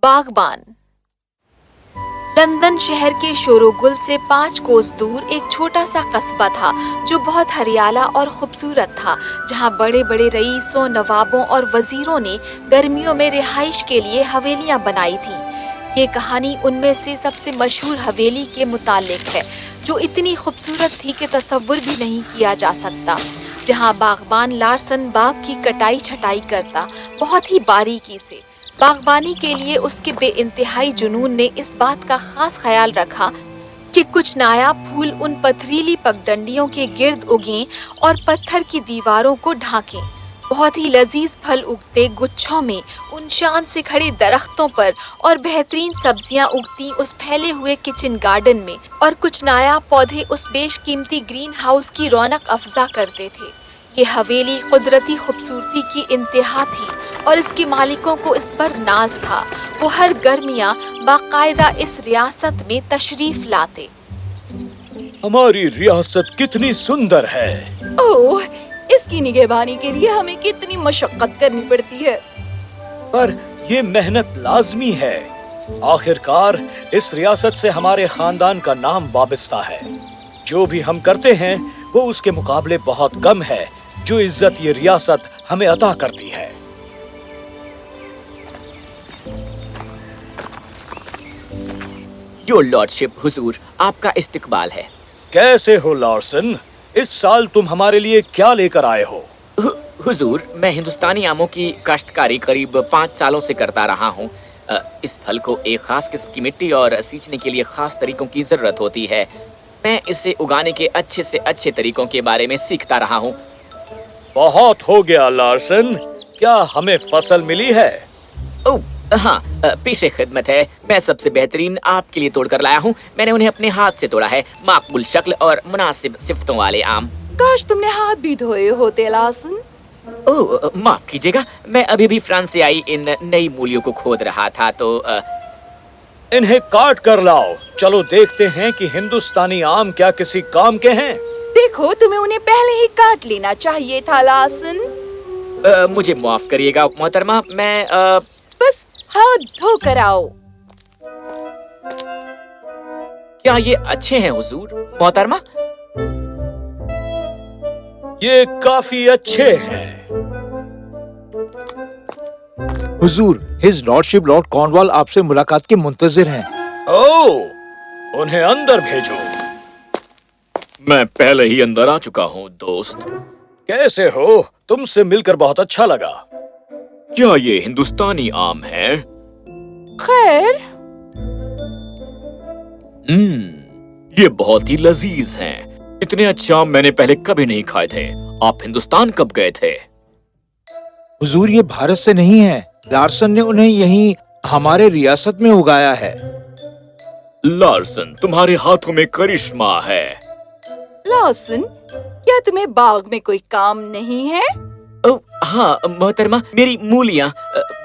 बागबान। लंदन शहर के शोरोगुल से 5 कोस दूर एक छोटा सा कस्बा था जो बहुत हरियाला और खूबसूरत था, जहाँ बड़े बड़े रईसों, नवाबों और वजीरों ने गर्मियों में रिहाइश के लिए हवेलियाँ बनाई थीं। ये कहानी उनमें से सबसे मशहूर हवेली के मुतालिक है, जो इतनी खूबसूरत थी कि तसव्वुर भी नहीं किया जा सकता। जहाँ बागबान लार्सन बाग की कटाई छटाई करता, बहुत ही बारीकी से। बागबानी के लिए उसके बेइंतहाई जुनून ने इस बात का खास ख्याल रखा कि कुछ नायाब फूल उन पथरीली पगडंडियों के गिर्द उगें और पत्थर की दीवारों को ढांकें। बहुत ही लजीज फल उगते गुच्छों में उन शान से खड़े दरख्तों पर, और बेहतरीन सब्जियां उगती उस फैले हुए किचन गार्डन में, और कुछ नायाब पौधे उस बेशकीमती ग्रीन हाउस की रौनक अफजा करते थे। ये हवेली कुदरती खूबसूरती की इंतहा थी और इसके मालिकों को इस पर नाज था। वो हर गर्मियाँ बाकायदा इस रियासत में तशरीफ लाते। हमारी रियासत कितनी सुंदर है। ओह, इसकी निगहबानी के लिए हमें कितनी मशक्कत करनी पड़ती है। पर ये मेहनत लाजमी है। आखिरकार इस रियासत से हमारे खानदान का नाम वाबस्ता है। जो भी हम करते हैं वो उसके मुकाबले बहुत कम है जो इज्जत ये रियासत हमें अता करती है। योर लॉर्डशिप, हुजूर, आपका इस्तकबाल है। कैसे हो लार्सन? इस साल तुम हमारे लिए क्या लेकर आए हो? हुजूर, मैं हिंदुस्तानी आमों की काश्तकारी करीब 5 सालों से करता रहा हूँ। इस फल को एक खास किस्म की मिट्टी और सींचने के लिए खास तरीकों की जरूरत होती है। मैं इसे उगाने के अच्छे से अच्छे तरीकों के बारे में सीखता रहा हूँ। बहुत हो गया लार्सन, क्या हमें फसल मिली है? ओह हाँ, पेशे खिदमत है। मैं सबसे बेहतरीन आपके लिए तोड़ कर लाया हूँ। मैंने उन्हें अपने हाथ से तोड़ा है। माकबूल शक्ल और मुनासिब सिफ्तों वाले आम। काश तुमने हाथ भी धोए होते लार्सन। ओह माफ कीजिएगा, मैं अभी भी फ्रांस से आई इन नई मूलियों को खोद रहा था तो इन्हें काट कर लाओ। चलो देखते हैं कि हिंदुस्तानी आम क्या किसी काम के हैं। देखो, तुम्हें उन्हें पहले ही काट लेना चाहिए था लार्सन। मुझे माफ करिएगा मोहतरमा, मैं बस हाथ धो कर आओ। क्या ये अच्छे हैं हुजूर? मोहतरमा, ये काफी अच्छे हैं। हुजूर, हिज लॉर्डशिप लॉर्ड कॉर्नवाल आपसे मुलाकात के मुंतजिर हैं। ओह, उन्हें अंदर भेजो। मैं पहले ही अंदर आ चुका हूँ दोस्त। कैसे हो? तुमसे मिलकर बहुत अच्छा लगा। क्या ये हिंदुस्तानी आम है? खैर, ये बहुत ही लजीज हैं। इतने अच्छे आम मैंने पहले कभी नहीं खाए थे। आप हिंदुस्तान कब गए थे? हुजूर, ये भारत से नहीं है। लार्सन ने उन्हें यहीं हमारे रियासत में उगाया है। लार्सन, तुम्हारे हाथों में करिश्मा है। लार्सन, क्या तुम्हें बाग में कोई काम नहीं है? हाँ मोहतरमा, मेरी मूलियाँ।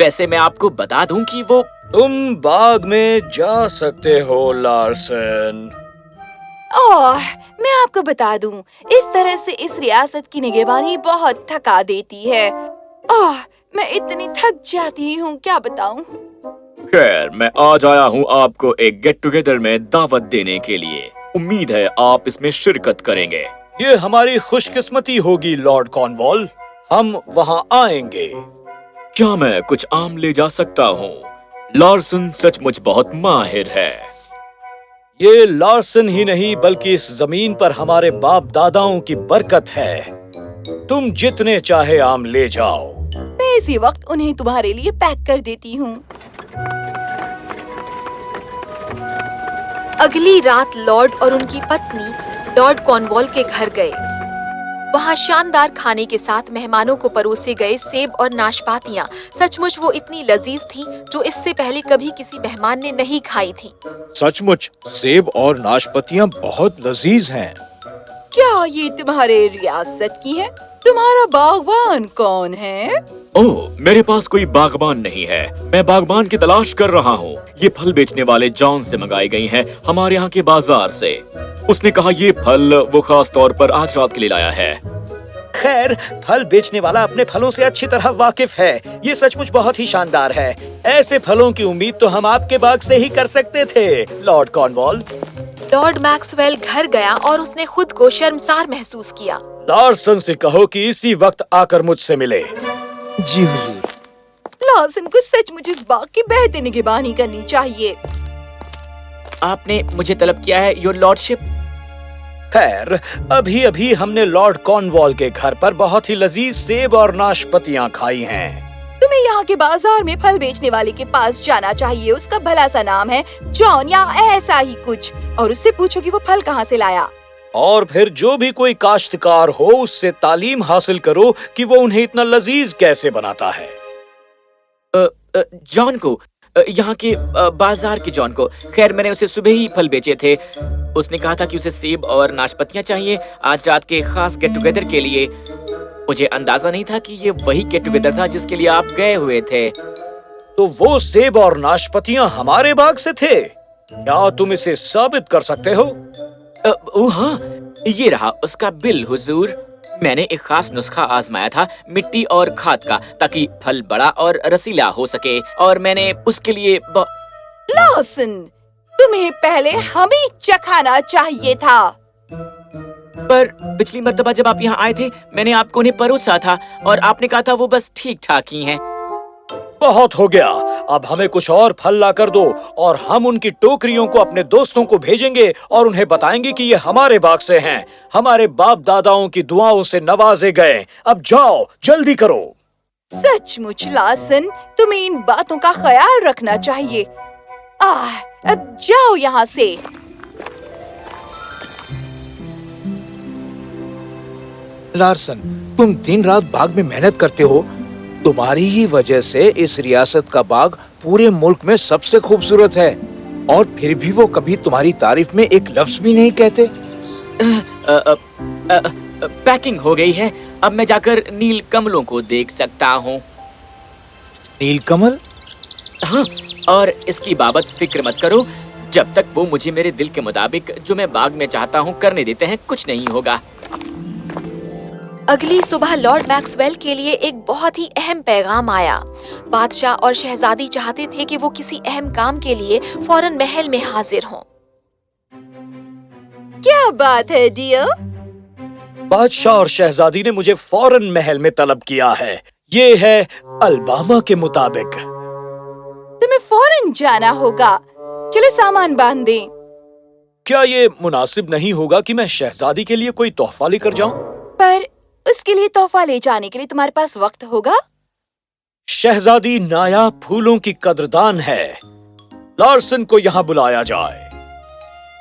वैसे मैं आपको बता दूं कि वो तुम बाग में जा सकते हो लार्सन। ओह, मैं आपको बता दूं, इस तरह से इस रियासत की निगहबानी बहुत थका देती है। ओह, मैं इतनी थक जाती हूँ, क्या बताऊं। खैर, मैं आज आया हूँ आपको एक गेट टुगेदर में दावत देने के लिए। उम्मीद है आप इसमें शिरकत करेंगे। ये हमारी खुशकिस्मती होगी लॉर्ड कॉर्नवाल, हम वहाँ आएंगे। क्या मैं कुछ आम ले जा सकता हूँ? लार्सन सचमुच बहुत माहिर है। ये लार्सन ही नहीं बल्कि इस जमीन पर हमारे बाप दादाओं की बरकत है। तुम जितने चाहे आम ले जाओ। मैं इसी वक्त उन्हें तुम्हारे लिए पैक कर देती हूँ। अगली रात लॉर्ड और उनकी पत्नी लॉर्ड कॉर्नवाल के घर गए। वहाँ शानदार खाने के साथ मेहमानों को परोसे गए सेब और नाशपातियाँ। सचमुच वो इतनी लजीज थी जो इससे पहले कभी किसी मेहमान ने नहीं खाई थी। सचमुच सेब और नाशपतियाँ बहुत लजीज हैं। क्या ये तुम्हारे रियासत की है? तुम्हारा बागबान कौन है? ओह, मेरे पास कोई बागबान नहीं है। मैं बागबान की तलाश कर रहा हूँ। ये फल बेचने वाले जॉन से मंगाई गई हैं, हमारे यहाँ के बाजार से। उसने कहा ये फल वो खास तौर पर आज रात के लिए लाया है। खैर, फल बेचने वाला अपने फलों से अच्छी तरह वाकिफ है। ये सचमुच बहुत ही शानदार है। ऐसे फलों की उम्मीद तो हम आपके बाग से ही कर सकते थे, लॉर्ड कॉर्नवॉल। लॉर्ड मैक्सवेल घर गया और उसने खुद को शर्मसार महसूस किया। लार्सन से कहो कि इसी वक्त आकर मुझसे मिले। जी हुजूर। लार्सन को सचमुच इस बाग की बेहतर निगरानी करनी चाहिए। आपने मुझे तलब किया है, योर लॉर्डशिप। खैर, अभी अभी हमने लॉर्ड कॉर्नवॉल के घर पर बहुत ही लजीज सेब और नाशपतियाँ खाई हैं। तुम्हें यहाँ के बाजार में फल बेचने वाले के पास जाना चाहिए। उसका भला सा नाम है जॉन या ऐसा ही कुछ, और उससे पूछो कि वो फल कहाँ से लाया। और फिर जो भी कोई काश्तकार हो उससे तालीम हासिल करो कि वो उन्हें इतना लजीज कैसे बनाता है। जॉन को, यहाँ के बाजार के जॉन को। खैर, मैंने उसे सुबह ही फल बेचे थे। उसने कहा था कि उसे सेब और नाशपतियाँ चाहिए आज रात के खास गेट टुगेदर के लिए। मुझे अंदाजा नहीं था कि ये वही गेट टुगेदर था जिसके लिए आप गए हुए थे। तो वो सेब और नाशपतियाँ हमारे बाग से थे? क्या तुम इसे साबित कर सकते हो? हाँ, ये रहा उसका बिल हुजूर। मैंने एक खास नुस्खा आजमाया था मिट्टी और खाद का, ताकि फल बड़ा और रसीला हो सके, और मैंने उसके लिए लार्सन, तुम्हें पहले हमें चखाना चाहिए था। पर पिछली मर्तबा जब आप यहाँ आए थे, मैंने आपको उन्हें परोसा था और आपने कहा था वो बस ठीक ठाक ही हैं। बहुत हो गया, अब हमें कुछ और फल ला कर दो और हम उनकी टोकरियों को अपने दोस्तों को भेजेंगे और उन्हें बताएंगे कि ये हमारे बाग से हैं। हमारे बाप दादाओं की दुआओं से नवाजे गए। अब जाओ, जल्दी करो। सचमुच लार्सन, तुम्हें इन बातों का ख्याल रखना चाहिए। अब जाओ यहाँ से। लार्सन, तुम दिन रात बाग में मेहनत करते हो। तुम्हारी ही वजह से इस रियासत का बाग पूरे मुल्क में सबसे खूबसूरत है, और फिर भी वो कभी तुम्हारी तारीफ में एक लफ्ज भी नहीं कहते। पैकिंग हो गई है, अब मैं जाकर नील कमलों को देख सकता हूँ। नील कमल? हाँ, और इसकी बाबत फिक्र मत करो। जब तक वो मुझे मेरे दिल के मुताबिक जो मैं बाग में चाहता हूँ करने देते हैं, कुछ नहीं होगा। अगली सुबह लॉर्ड मैक्सवेल के लिए एक बहुत ही अहम पैगाम आया। बादशाह और शहजादी चाहते थे कि वो किसी अहम काम के लिए फौरन महल में हाजिर हों। क्या बात है डियर? बादशाह और शहजादी ने मुझे फौरन महल में तलब किया है। ये है अलबामा के मुताबिक। तुम्हें फौरन जाना होगा। चलो सामान बांध दें। क्या ये मुनासिब नहीं होगा कि मैं शहजादी के लिए कोई तोहफा लेकर जाऊं? पर उसके लिए तोहफा ले जाने के लिए तुम्हारे पास वक्त होगा? शहजादी नायाब फूलों की कदरदान है। लार्सन को यहाँ बुलाया जाए।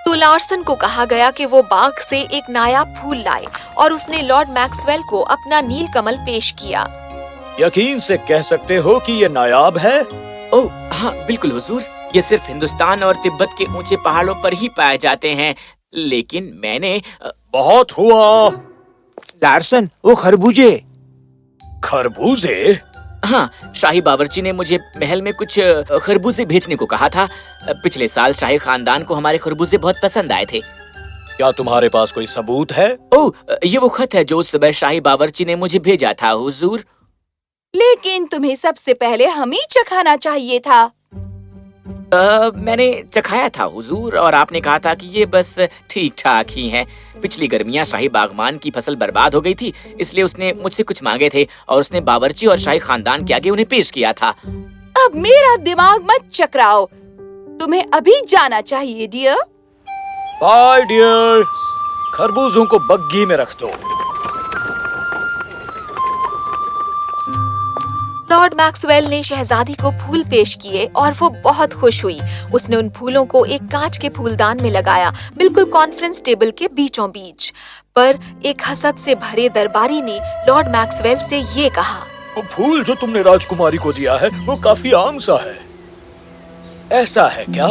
तो लार्सन को कहा गया कि वो बाग से एक नायाब फूल लाए और उसने लॉर्ड मैक्सवेल को अपना नील कमल पेश किया। यकीन से कह सकते हो कि ये नायाब है? ओह हाँ, बिल्कुल हुजूर। ये सिर्फ हिंदुस्तान और तिब्बत के ऊंचे पहाड़ों पर ही पाए जाते हैं, लेकिन मैंने बहुत हुआ। लार्सन, वो खरबूजे। खरबूजे? हाँ, शाही बावर्ची ने मुझे महल में कुछ खरबूजे भेजने को कहा था। पिछले साल शाही खानदान को हमारे खरबूजे बहुत पसंद आए थे। क्या तुम्हारे पास कोई सबूत है? ओह, ये वो खत है जो उस सुबह शाही बावर्ची ने मुझे भेजा था हुजूर। लेकिन तुम्हें सबसे पहले हमें चखाना चाहिए था। मैंने चखाया था हुजूर, और आपने कहा था कि ये बस ठीक ठाक ही हैं। पिछली गर्मियां शाही बागमान की फसल बर्बाद हो गई थी, इसलिए उसने मुझसे कुछ मांगे थे और उसने बावर्ची और शाही खानदान के आगे उन्हें पेश किया था। अब मेरा दिमाग मत चकराओ। तुम्हें अभी जाना चाहिए डियर। Bye dear. खरबूजों को बग्गी में रख दो। लॉर्ड मैक्सवेल ने शहजादी को फूल पेश किए और वो बहुत खुश हुई। उसने उन फूलों को एक कांच के फूलदान में लगाया, बिल्कुल कॉन्फ्रेंस टेबल के बीचों बीच। पर एक हसद से भरे दरबारी ने लॉर्ड मैक्सवेल से ये कहा, वो फूल जो तुमने राजकुमारी को दिया है वो काफी आम सा है। ऐसा है क्या?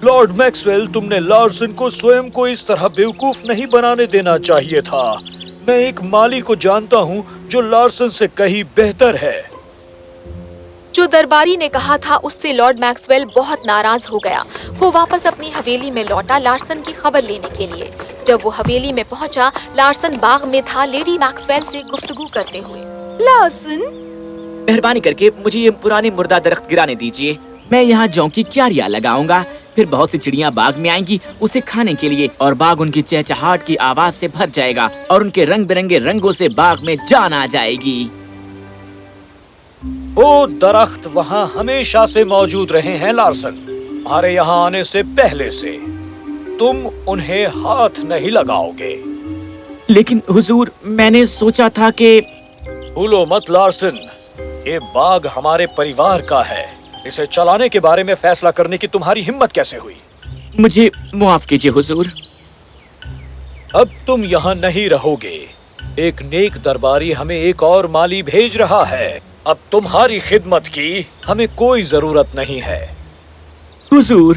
लॉर्ड मैक्सवेल, तुमने लार्सन को स्वयं को इस तरह बेवकूफ नहीं बनाने देना चाहिए था। मैं एक माली को जानता हूँ जो लार्सन से कहीं बेहतर है। जो दरबारी ने कहा था उससे लॉर्ड मैक्सवेल बहुत नाराज हो गया। वो वापस अपनी हवेली में लौटा लार्सन की खबर लेने के लिए। जब वो हवेली में पहुंचा, लार्सन बाग में था लेडी मैक्सवेल से गुफ्तगू करते हुए। लार्सन, मेहरबानी करके मुझे ये पुराने मुर्दा दरख्त गिराने दीजिए। मैं यहाँ जौ की क्यारियां लगाऊंगा, फिर बहुत सी चिड़ियाँ बाग में आएंगी उसे खाने के लिए, और बाग उनकी चहचहाट की आवाज से भर जाएगा और उनके रंग बिरंगे रंगों से बाग में जान आ जाएगी। वो दरख्त वहाँ हमेशा से मौजूद रहे हैं लार्सन, हमारे यहाँ आने से पहले से। तुम उन्हें हाथ नहीं लगाओगे। लेकिन हुजूर, मैंने सोचा था कि भूलो मत लार्सन, ये बाग हमारे परिवार का है। इसे चलाने के बारे में फैसला करने की तुम्हारी हिम्मत कैसे हुई? मुझे मुआफ कीजिए हुजूर। अब तुम यहाँ नहीं रहोगे। एक नेक दरबारी हमें एक और माली भेज रहा है। अब तुम्हारी खिदमत की हमें कोई जरूरत नहीं है। हुजूर,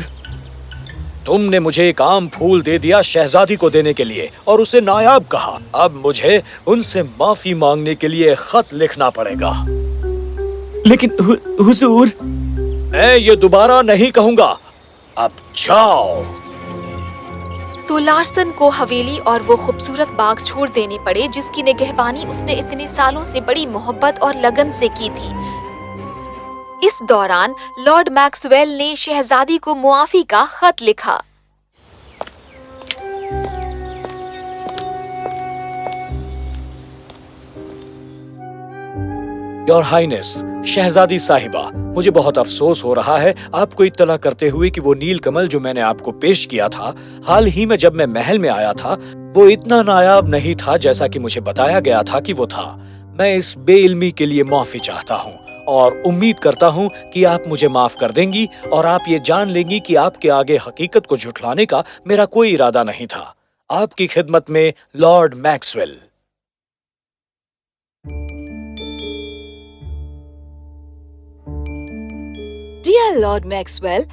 तुमने मुझे एक आम फूल दे दिया शहजादी को देने के लिए और उसे नायाब कहा। अब मुझे उनसे माफी मांगने के लिए खत लिखना पड़ेगा। लेकिन हुजूर, मैं ये दोबारा नहीं कहूँगा। अब जाओ। तो लार्सन को हवेली और वो खूबसूरत बाग छोड़ देने पड़े जिसकी निगहबानी उसने इतने सालों से बड़ी मोहब्बत और लगन से की थी। इस दौरान लॉर्ड मैक्सवेल ने शहजादी को मुआफी का खत लिखा। योर हाइनेस, शहजादी साहिबा, मुझे बहुत अफसोस हो रहा है आपको इत्तला करते हुए कि वो नील कमल जो मैंने आपको पेश किया था हाल ही में जब मैं महल में आया था, वो इतना नायाब नहीं था जैसा कि मुझे बताया गया था कि वो था। मैं इस बेइल्मी के लिए माफी चाहता हूँ और उम्मीद करता हूँ कि आप मुझे माफ कर देंगी और आप ये जान लेंगी कि आपके आगे हकीकत को झुठलाने का मेरा कोई इरादा नहीं था। आपकी खिदमत में Lord Maxwell. Dear Lord Maxwell,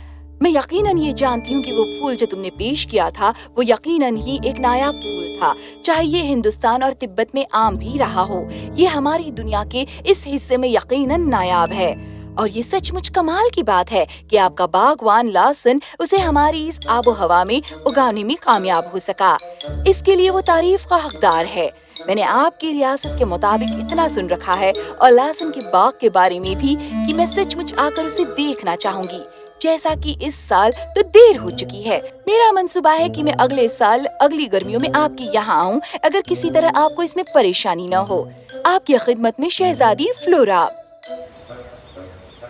मैं यकीनन ये जानती हूँ कि वो फूल जो तुमने पेश किया था वो यकीनन ही एक नायाब फूल था, चाहे ये हिंदुस्तान और तिब्बत में आम भी रहा हो। ये हमारी दुनिया के इस हिस्से में यकीनन नायाब है और ये सचमुच कमाल की बात है कि आपका बागवान लार्सन उसे हमारी इस आबो हवा में उगाने में कामयाब हो सका। इसके लिए वो तारीफ का हकदार है। मैंने आपकी रियासत के मुताबिक इतना सुन रखा है और लार्सन के बाग के बारे में भी कि मैं सचमुच आकर उसे देखना चाहूंगी। जैसा कि इस साल तो देर हो चुकी है, मेरा मंसूबा है कि मैं अगले साल अगली गर्मियों में आपके यहाँ आऊँ, अगर किसी तरह आपको इसमें परेशानी न हो। आपकी खिदमत में शहजादी फ्लोरा।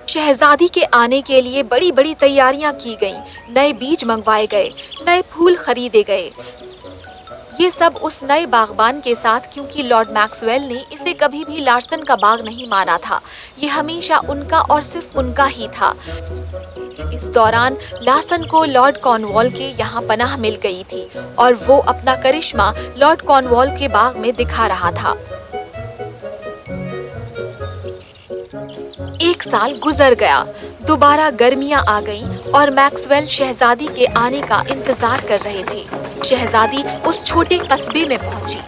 शहजादी के आने के लिए बड़ी बड़ी तैयारियां की गईं, नए बीज मंगवाए गए, नए फूल खरीदे गए। ये सब उस नए बागबान के साथ, क्योंकि लॉर्ड मैक्सवेल ने इसे कभी भी लार्सन का बाग नहीं माना था। ये हमेशा उनका और सिर्फ उनका ही था। इस दौरान लार्सन को लॉर्ड कॉर्नवॉल के यहाँ पनाह मिल गई थी और वो अपना करिश्मा लॉर्ड कॉर्नवॉल के बाग में दिखा रहा था। एक साल गुजर गया, दोबारा गर्मियां आ गईं और मैक्सवेल शहजादी के आने का इंतजार कर रहे थे। शहजादी उस छोटे कस्बे में पहुंची।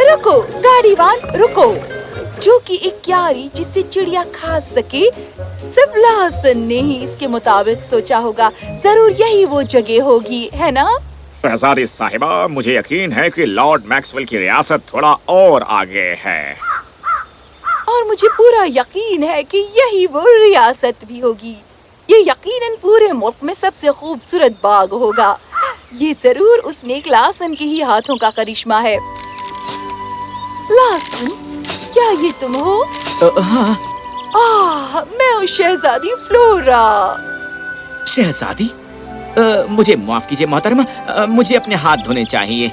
रुको गाड़ीवान, रुको। जो कि एक क्यारी जिससे चिड़िया खा सके, सिर्फ लार्सन ने ही इसके मुताबिक सोचा होगा। जरूर यही वो जगह होगी, है ना? शहजादी साहिबा, मुझे यकीन है कि लॉर्ड मैक्सवेल की रियासत थोड़ा और आगे है। और मुझे पूरा यकीन है कि यही वो रियासत भी होगी। ये यकीनन पूरे मुल्क में सबसे खूबसूरत बाग होगा। ये जरूर उस नेक लार्सन के ही हाथों का करिश्मा है। लार्सन, क्या ये तुम हो? हाँ। मैं हूँ शहजादी फ्लोरा। शहजादी, मुझे माफ कीजिए मोहतरमा, मुझे अपने हाथ धोने चाहिए।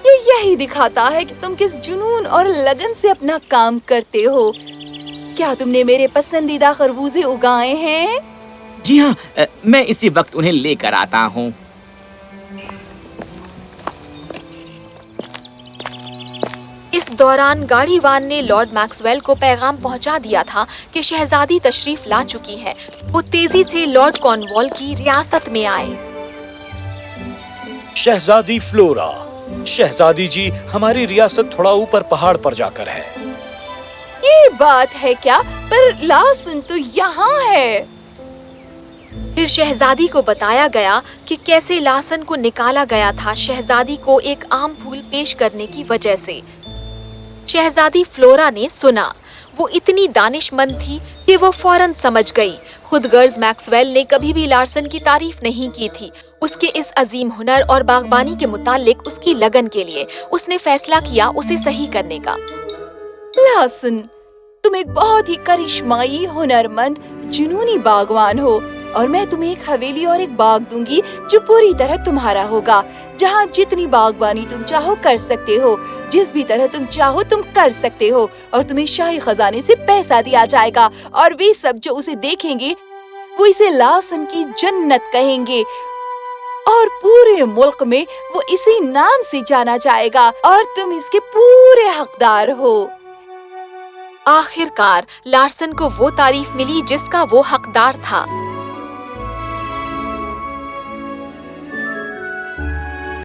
ये यही दिखाता है कि तुम किस जुनून और लगन से अपना काम करते हो। क्या तुमने मेरे पसंदीदा खरबूजे उगाए हैं? जी हाँ, मैं इसी वक्त उन्हें लेकर आता हूँ। इस दौरान गाड़ीवान ने लॉर्ड मैक्सवेल को पैगाम पहुंचा दिया था कि शहजादी तशरीफ ला चुकी है। वो तेजी से लॉर्ड कॉर्नवॉल की रियासत में आए। शहजादी फ्लोरा, शहजादी जी, हमारी रियासत थोड़ा ऊपर पहाड़ पर जाकर है। ये बात है क्या? पर लार्सन तो यहाँ है। پھر شہزادی کو بتایا گیا کہ کیسے لارسن کو نکالا گیا تھا شہزادی کو ایک عام پھول پیش کرنے کی وجہ سے۔ شہزادی فلورا نے سنا۔ وہ اتنی دانش مند تھی کہ وہ فوراً سمجھ گئی۔ خود غرض میکسویل نے کبھی بھی لارسن کی تعریف نہیں کی تھی۔ اس کے اس عظیم ہنر اور باغبانی کے متعلق اس کی لگن کے لیے اس نے فیصلہ کیا اسے صحیح کرنے کا۔ لارسن، تم ایک بہت ہی کرشمائی، ہنرمند، جنونی باغوان ہو، اور میں تمہیں ایک حویلی اور ایک باغ دوں گی جو پوری طرح تمہارا ہوگا، جہاں جتنی باغبانی تم چاہو کر سکتے ہو، جس بھی طرح تم چاہو تم کر سکتے ہو، اور تمہیں شاہی خزانے سے پیسہ دیا جائے گا، اور وہ سب جو اسے دیکھیں گے وہ اسے لارسن کی جنت کہیں گے، اور پورے ملک میں وہ اسی نام سے جانا جائے گا، اور تم اس کے پورے حقدار ہو۔ آخر کار لارسن کو وہ تعریف ملی جس کا وہ حقدار تھا۔